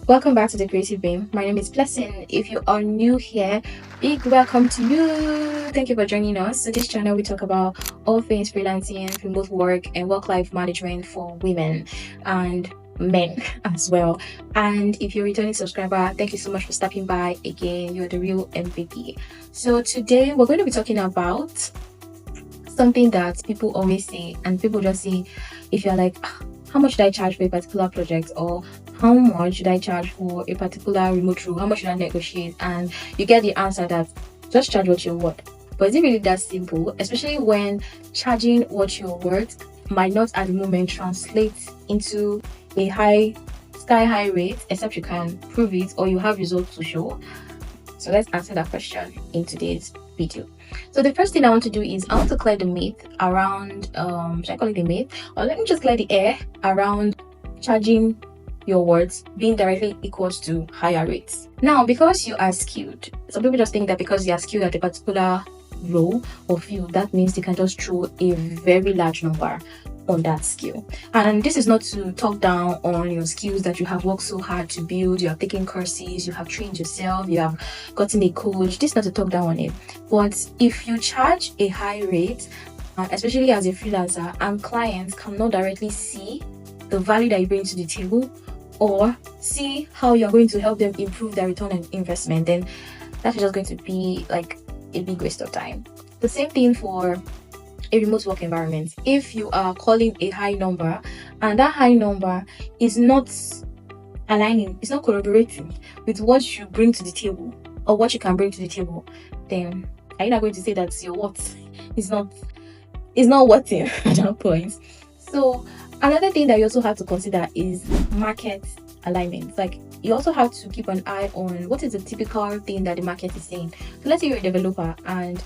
Welcome back to the Creative Beam. My name is Blessing. If you are new here, big welcome to you. Thank you for joining us. So this channel we talk about all things freelancing, remote work, and work-life management for women and men as well. And if you're a returning subscriber, thank you so much for stopping by again. You're the real MVP. So today we're going to be talking about something that people always say, and people just say, if you're like, how much should I charge for a particular project, or how much should I charge for a particular remote role, how much should I negotiate, and you get the answer that just charge what you're worth. But is it really that simple? Especially when charging what you're worth might not at the moment translate into a sky high rate, except you can prove it or you have results to show. So let's answer that question in today's video. So the first thing I want to do is I want to clear the myth around should I call it a myth, or let me just clear the air around charging your words being directly equals to higher rates. Now, because you are skilled, some people just think that because you are skilled at a particular role or field, that means they can just throw a very large number on that skill. And this is not to talk down on your skills that you have worked so hard to build. You have taken courses, you have trained yourself, you have gotten a coach. This is not to talk down on it. But if you charge a high rate, especially as a freelancer, and clients cannot directly see the value that you bring to the table or see how you're going to help them improve their return on investment, then that's just going to be like a big waste of time. The same thing for a remote work environment. If you are calling a high number and that high number is not aligning, it's not corroborating with what you bring to the table or what you can bring to the table, then are you not going to say that your worth is not worth it at that point? So another thing that you also have to consider is market alignment. Like, you also have to keep an eye on what is the typical thing that the market is saying. So let's say you're a developer and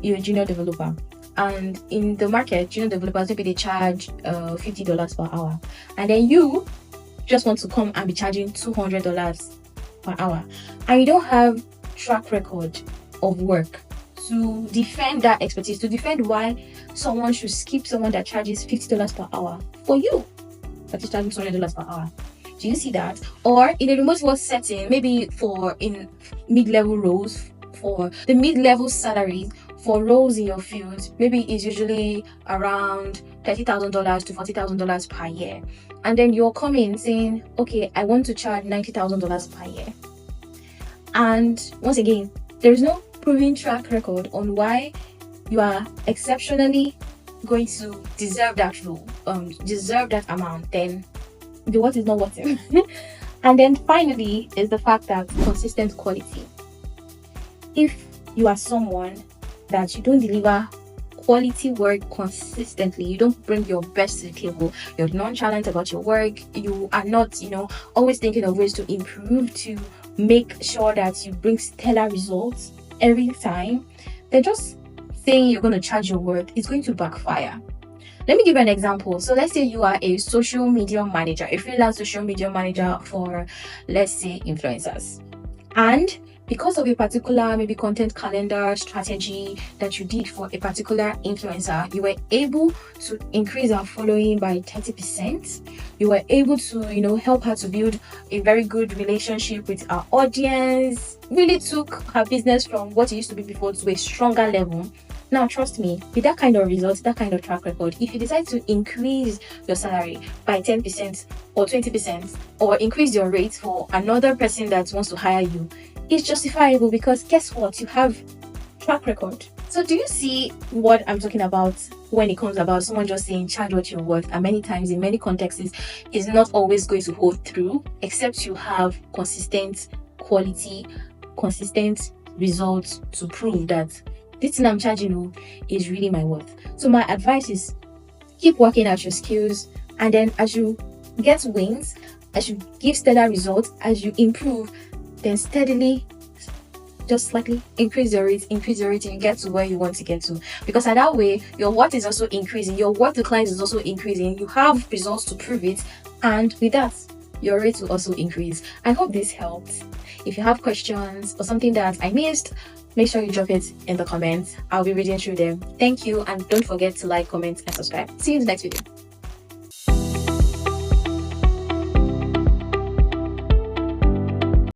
you're a junior developer, and in the market, junior developers, maybe they charge $50 per hour, and then you just want to come and be charging $200 per hour, and you don't have track record of work to defend that expertise, to defend why someone should skip someone that charges $50 per hour for you that is charging $200 per hour. Do you see that? Or in a remote work setting, maybe for in mid-level roles, for the mid-level salaries for roles in your field, maybe is usually around $30,000 to $40,000 per year. And then you're coming saying, okay, I want to charge $90,000 per year. And once again, there is no proven track record on why you are exceptionally going to deserve that role, deserve that amount. Then the what is not worth it. And then finally is the fact that consistent quality. If you are someone that you don't deliver quality work consistently, you don't bring your best to the table, you're nonchalant about your work, you are not, always thinking of ways to improve, to make sure that you bring stellar results every time, then just saying you're going to charge your worth is going to backfire. Let me give you an example. So let's say you are a social media manager, a freelance social media manager for, let's say, influencers. And because of a particular maybe content calendar strategy that you did for a particular influencer, you were able to increase our following by 30%. You were able to, help her to build a very good relationship with our audience, really took her business from what it used to be before to a stronger level. Now, trust me, with that kind of results, that kind of track record, if you decide to increase your salary by 10% or 20%, or increase your rate for another person that wants to hire you, it's justifiable because guess what? You have track record. So do you see what I'm talking about when it comes about someone just saying charge what you're worth? And many times in many contexts is not always going to hold through, except you have consistent quality, consistent results to prove that this thing I'm charging you is really my worth. So my advice is keep working at your skills, and then as you get wins, as you give stellar results, as you improve, then steadily, just slightly increase your rate, and you get to where you want to get to. Because at that way, your worth is also increasing, your worth to clients is also increasing, you have results to prove it, and with that, your rate will also increase. I hope this helped. If you have questions or something that I missed, make sure you drop it in the comments. I'll be reading through them. Thank you, and don't forget to like, comment, and subscribe. See you in the next video.